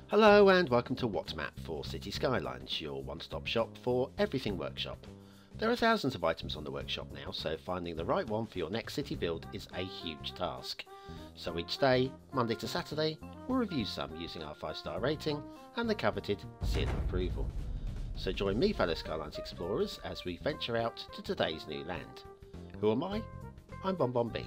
Hello and welcome to What's Map for Cities Skylines, your one-stop shop for everything workshop. There are thousands of items on the workshop now, so finding the right one for your next city build is a huge task. So each day, Monday to Saturday, we'll review some using our 5-star rating and the coveted seal of approval. So join me, fellow Skylines explorers, as we venture out to today's new land. Who am I? I'm BonBonB,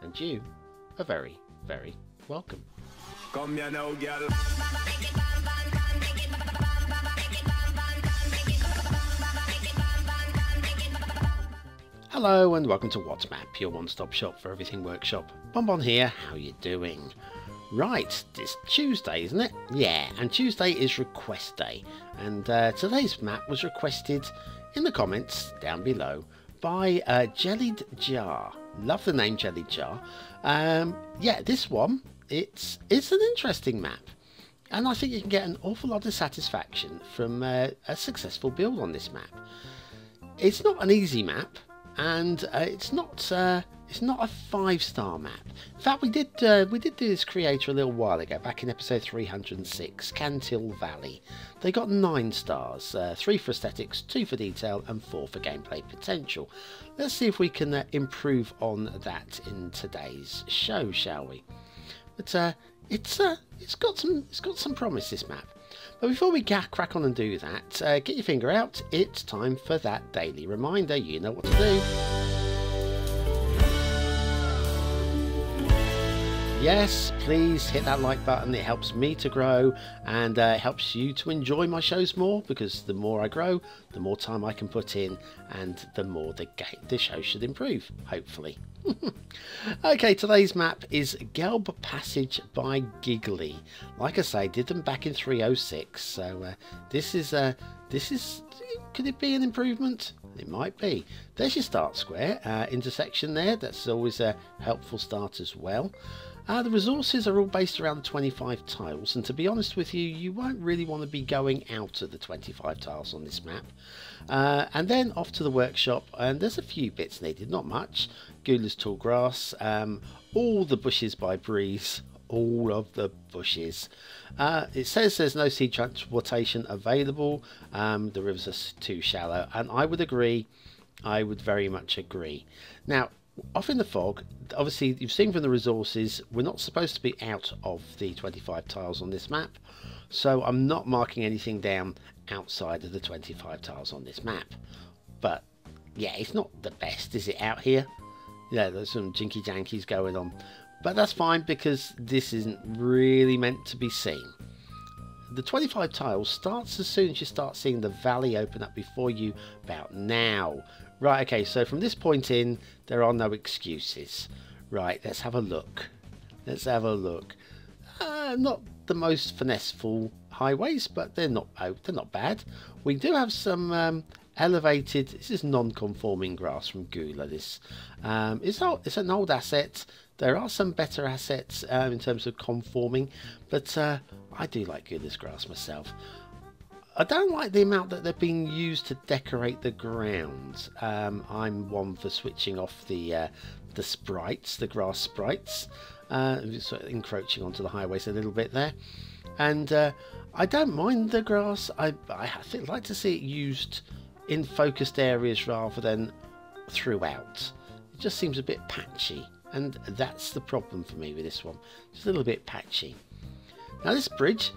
and you are very, very welcome. Come here now, girl. Hello and welcome to What's Map, your one-stop shop for everything workshop. BonBon here, how you doing? Right, it's Tuesday, isn't it? Yeah, and Tuesday is request day, and today's map was requested in the comments down below by Jellied Jar. Love the name Jellied Jar. Yeah, this one, it's an interesting map, and I think you can get an awful lot of satisfaction from a successful build on this map. It's not an easy map, and it's not a 5-star map. In fact, we did do this creator a little while ago, back in episode 306, Cantil Valley. They got 9 stars, 3 for aesthetics, 2 for detail, and 4 for gameplay potential. Let's see if we can improve on that in today's show, shall we? But it's got some promise, this map. But before we crack on and do that, get your finger out. It's time for that daily reminder. You know what to do. Yes, please hit that like button. It helps me to grow, and helps you to enjoy my shows more, because the more I grow, the more time I can put in, and the more the show should improve, hopefully. Okay, today's map is Gelb Passage by Giggly. Like I say, did them back in 306, so this is could it be an improvement? It might be. There's your start square, intersection there. That's always a helpful start as well. The resources are all based around the 25 tiles, and to be honest with you, you won't really want to be going out of the 25 tiles on this map. And then off to the workshop, and there's a few bits needed, not much. Gula's tall grass, all the bushes by Breeze, all of the bushes. It says there's no sea transportation available, the rivers are too shallow, and I would agree. I would very much agree. Now, off in the fog, obviously you've seen from the resources, we're not supposed to be out of the 25 tiles on this map, so I'm not marking anything down outside of the 25 tiles on this map. But yeah, it's not the best, is it, out here? Yeah, there's some jinky jankies going on, but that's fine, because this isn't really meant to be seen. The 25 tiles starts as soon as you start seeing the valley open up before you about now. Right, okay, so from this point in, there are no excuses. Right, let's have a look. Let's have a look. Not the most finesseful highways, but they're not bad. We do have some elevated, this is non-conforming grass from Gula. This it's an old asset. There are some better assets in terms of conforming, but I do like Gula's grass myself. I don't like the amount that they're being used to decorate the ground. I'm one for switching off the sprites, the grass sprites, sort of encroaching onto the highways a little bit there. And I don't mind the grass. I like to see it used in focused areas rather than throughout. It just seems a bit patchy, and that's the problem for me with this one. Just a little bit patchy. Now this bridge,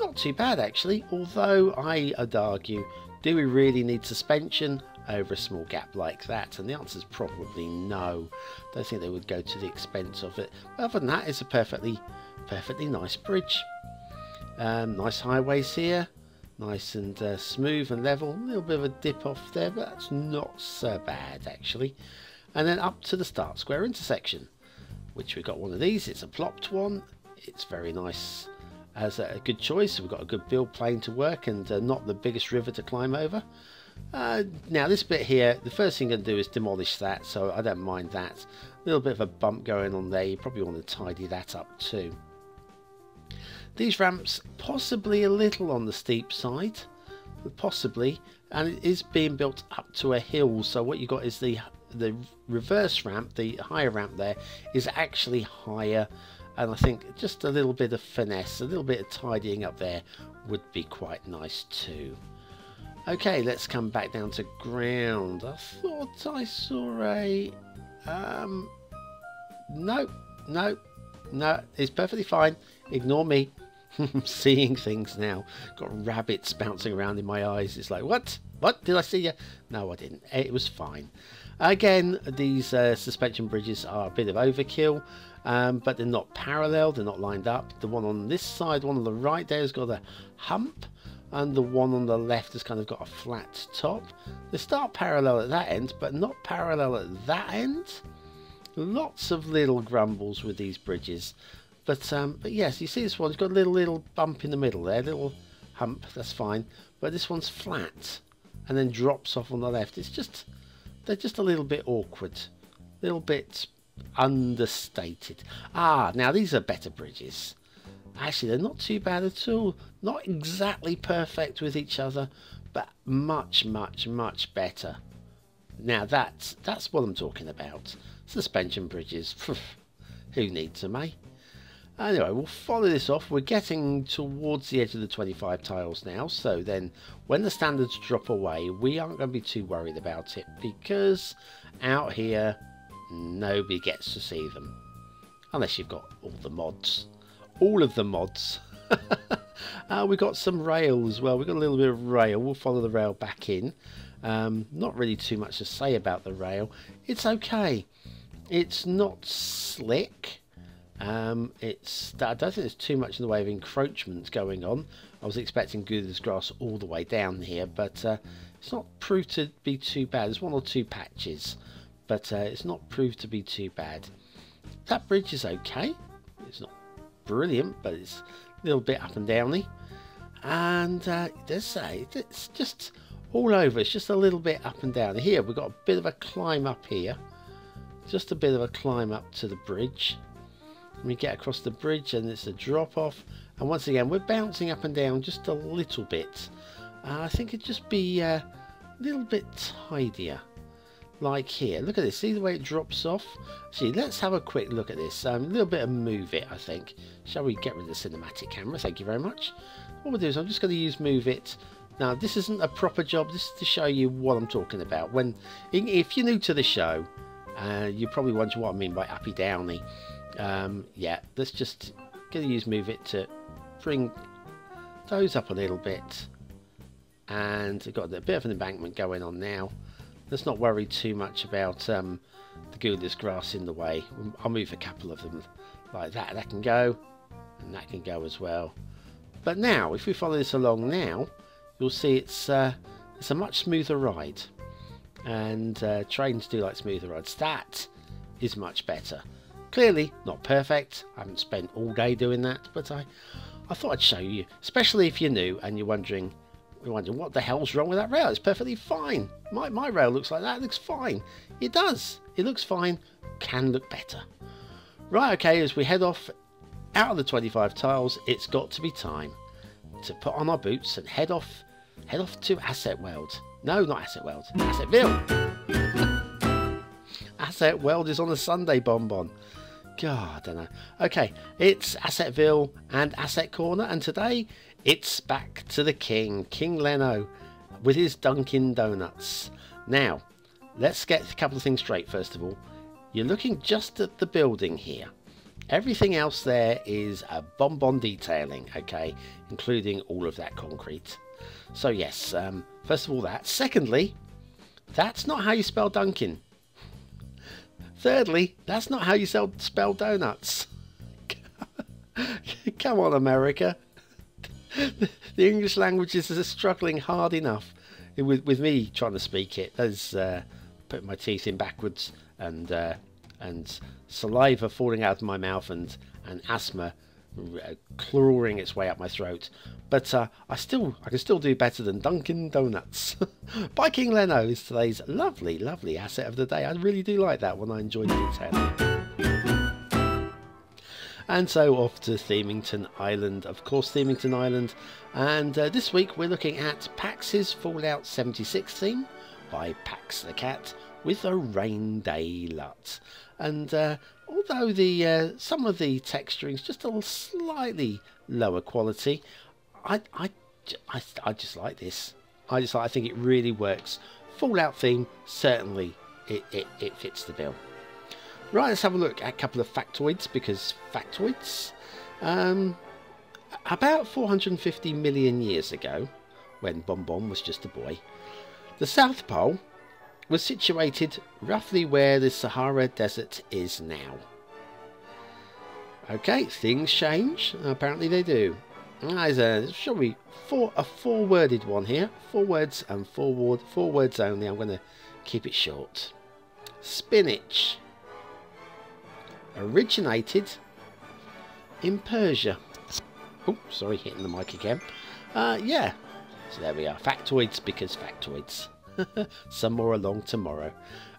not too bad actually, although I'd argue, do we really need suspension over a small gap like that? And the answer is probably no. Don't think they would go to the expense of it. But other than that, it's a perfectly nice bridge. Nice highways here, nice and smooth and level. A little bit of a dip off there, but that's not so bad actually. And then up to the start square intersection, which we've got one of these. It's a plopped one. It's very nice. As a good choice. We've got a good build plane to work, and not the biggest river to climb over. Now this bit here, the first thing I'm going to do is demolish that, so I don't mind that. A little bit of a bump going on there, you probably want to tidy that up too. These ramps possibly a little on the steep side, possibly, and it is being built up to a hill, so what you got is the reverse ramp, the higher ramp there, is actually higher and I think just a little bit of finesse, a little bit of tidying up there would be quite nice too. Okay, let's come back down to ground. I thought I saw a... no, it's perfectly fine. Ignore me. I'm seeing things now. Got rabbits bouncing around in my eyes. It's like, what? What? Did I see you? No, I didn't. It was fine. Again, these suspension bridges are a bit of overkill, but they're not parallel. They're not lined up. The one on this side, one on the right there has got a hump, and the one on the left has kind of got a flat top. They start parallel at that end, but not parallel at that end. Lots of little grumbles with these bridges. But yes, you see this one, it's got a little bump in the middle there, little hump, that's fine. But this one's flat and then drops off on the left. It's just, they're just a little bit awkward, a little bit understated. Ah, now these are better bridges. Actually, they're not too bad at all. Not exactly perfect with each other, but much better. Now that's what I'm talking about. Suspension bridges. Who needs them, eh? Anyway, we'll follow this off. We're getting towards the edge of the 25 tiles now, so then when the standards drop away, we aren't going to be too worried about it, because out here, nobody gets to see them. Unless you've got all the mods. All of the mods. We've got some rail as well. We've got a little bit of rail. We'll follow the rail back in. Not really too much to say about the rail. It's okay. It's not slick. I don't think there's too much in the way of encroachment going on. I was expecting Gouda's grass all the way down here, but it's not proved to be too bad. There's one or two patches, but it's not proved to be too bad. That bridge is okay. It's not brilliant, but it's a little bit up and downy. And it's just all over. It's just a little bit up and down. Here we've got a bit of a climb up here. Just a bit of a climb up to the bridge. We get across the bridge and it's a drop off, and once again we're bouncing up and down just a little bit. I think it'd just be a little bit tidier, like here. Look at this, see the way it drops off? See, let's have a quick look at this. A little bit of move it, I think. Shall we get rid of the cinematic camera? Thank you very much. What we'll do is I'm just going to use move it. Now this isn't a proper job, this is to show you what I'm talking about. If you're new to the show, you're probably wondering what I mean by uppy downy. Yeah, let's just gonna use move it to bring those up a little bit, and we've got a bit of an embankment going on now. Let's not worry too much about the Gouda's grass in the way. I'll move a couple of them like that. That can go, and that can go as well. But now, if we follow this along now, you'll see it's a much smoother ride, and trains do like smoother rides. That is much better. Clearly not perfect. I haven't spent all day doing that, but I thought I'd show you, especially if you're new and you're wondering what the hell's wrong with that rail. It's perfectly fine. My rail looks like that. It looks fine. It does. It looks fine. Can look better. Right, okay, as we head off out of the 25 tiles, it's got to be time to put on our boots and head off to Asset World. No, not Asset World. Assetville. Asset World is on a Sunday, BonBon. God, I don't know. Okay, it's Assetville and Asset Corner, and today it's back to the King Leno, with his Dunkin' Donuts. Now, let's get a couple of things straight first of all. You're looking just at the building here. Everything else there is a BonBon detailing, okay, including all of that concrete. So yes, first of all that. Secondly, that's not how you spell Dunkin'. Thirdly, that's not how you spell donuts. Come on, America. The English language is struggling hard enough with me trying to speak it. There's putting my teeth in backwards, and saliva falling out of my mouth, and asthma clawing its way up my throat. But I can still do better than Dunkin' Donuts. By King Leno is today's lovely asset of the day. I really do like that one. I enjoyed detailing. And so off to Themington Island, of course, Themington Island. And this week we're looking at Pax's Fallout 76 theme by Pax the Cat with a Rain Day LUT. And although the some of the texturing is just a little slightly lower quality, I just like this. I think it really works. Fallout theme, certainly it fits the bill. Right, let's have a look at a couple of factoids, because factoids, about 450 million years ago, when BonBonB was just a boy, the South Pole was situated roughly where the Sahara Desert is now. Okay, things change. Apparently they do. There's a four-worded one here. 4 words and 4 words only. I'm going to keep it short. Spinach originated in Persia. Oh, sorry, hitting the mic again. Yeah, so there we are. Factoids, because factoids. Some more along tomorrow.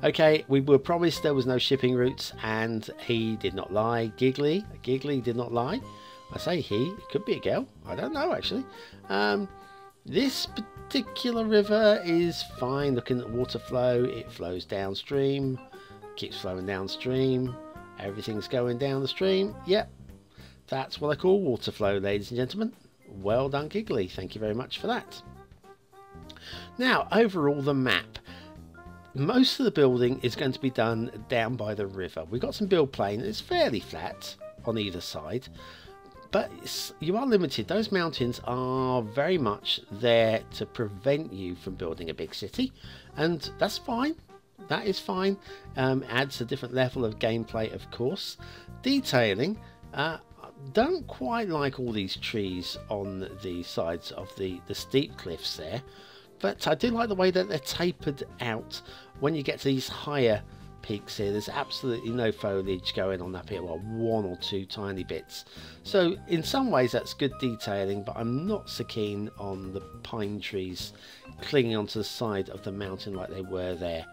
Okay, we were promised there was no shipping routes, and he did not lie. Giggly did not lie. I say he, it could be a girl. I don't know, actually. This particular river is fine. Looking at water flow, it flows downstream, keeps flowing downstream. Everything's going down the stream. Yep, that's what I call water flow, ladies and gentlemen. Well done, Giggly. Thank you very much for that. Now, overall, the map. Most of the building is going to be done down by the river. We've got some build plane. It's fairly flat on either side, but you are limited. Those mountains are very much there to prevent you from building a big city, and that's fine. That is fine. Adds a different level of gameplay, of course. Detailing. Don't quite like all these trees on the sides of the steep cliffs there, but I do like the way that they're tapered out when you get to these higher peaks here. There's absolutely no foliage going on up here, well, 1 or 2 tiny bits. So in some ways that's good detailing, but I'm not so keen on the pine trees clinging onto the side of the mountain like they were there.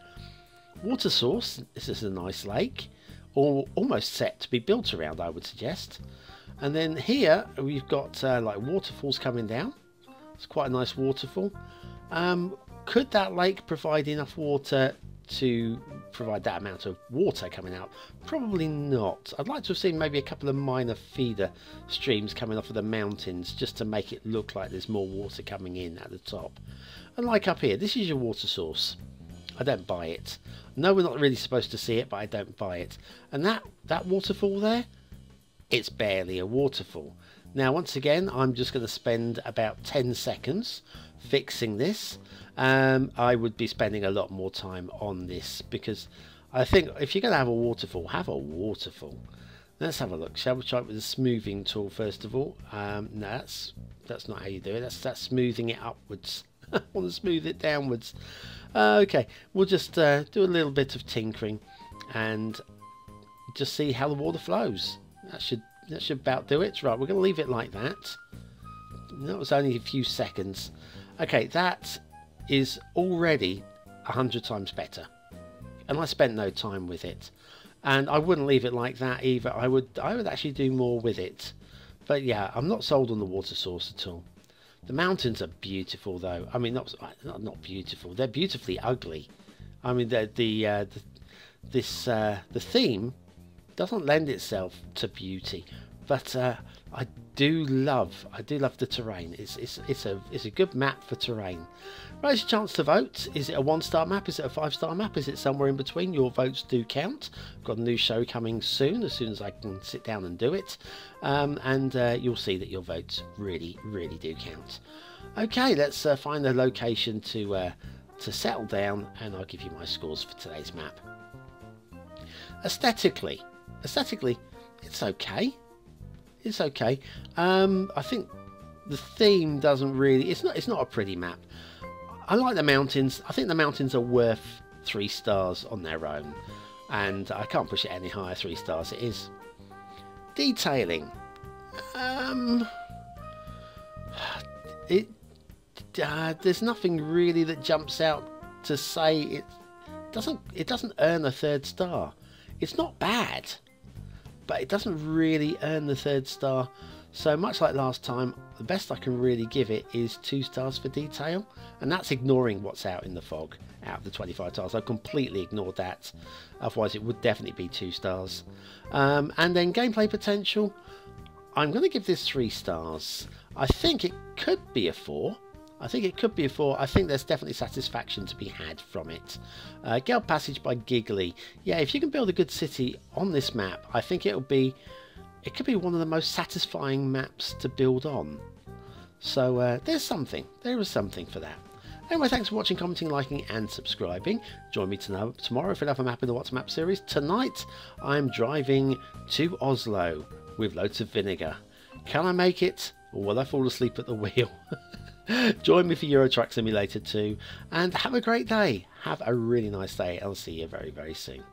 Water source. This is a nice lake, or almost set to be built around, I would suggest. And then here we've got like waterfalls coming down. It's quite a nice waterfall. Could that lake provide enough water to provide that amount of water coming out? Probably not. I'd like to have seen maybe a couple of minor feeder streams coming off of the mountains, just to make it look like there's more water coming in at the top. And like up here, this is your water source. I don't buy it. No, we're not really supposed to see it, but I don't buy it. And that waterfall there, it's barely a waterfall. Now, once again, I'm just going to spend about 10 seconds fixing this. I would be spending a lot more time on this, because I think if you're going to have a waterfall, have a waterfall. Let's have a look. Shall we try it with the smoothing tool first of all? No, that's not how you do it. That's smoothing it upwards. I want to smooth it downwards. Okay, we'll just do a little bit of tinkering and just see how the water flows. That should about do it. Right, we're going to leave it like that. That was only a few seconds. Okay, that is already 100 times better, and I spent no time with it. And I wouldn't leave it like that either. I would actually do more with it. But yeah, I'm not sold on the water source at all. The mountains are beautiful, though. I mean, not beautiful. They're beautifully ugly. I mean, the theme doesn't lend itself to beauty, but I do love the terrain. It's a good map for terrain. Right, it's a chance to vote. Is it a 1-star map? Is it a 5-star map? Is it somewhere in between? Your votes do count. I've got a new show coming soon, as soon as I can sit down and do it. And you'll see that your votes really do count. Okay, let's find a location to settle down, and I'll give you my scores for today's map. Aesthetically, it's okay. It's okay. I think the theme doesn't really. It's not a pretty map. I like the mountains. I think the mountains are worth 3 stars on their own, and I can't push it any higher. 3 stars it is. Detailing. There's nothing really that jumps out to say it doesn't earn a 3rd star. It's not bad, but it doesn't really earn the 3rd star. So much like last time, the best I can really give it is 2 stars for detail, and that's ignoring what's out in the fog. Out of the 25 tiles, I completely ignored that, otherwise it would definitely be 2 stars. And then gameplay potential, I'm going to give this 3 stars. I think it could be a 4. I think there's definitely satisfaction to be had from it. Gelb Passage by Giggly. Yeah, if you can build a good city on this map, I think it could be one of the most satisfying maps to build on. So there is something for that. Anyway, thanks for watching, commenting, liking and subscribing. Join me tomorrow for another map in the What's Map series. Tonight I'm driving to Oslo with loads of vinegar. Can I make it, or will I fall asleep at the wheel? Join me for Euro Truck Simulator 2 and have a great day. Have a really nice day. I'll see you very, very soon.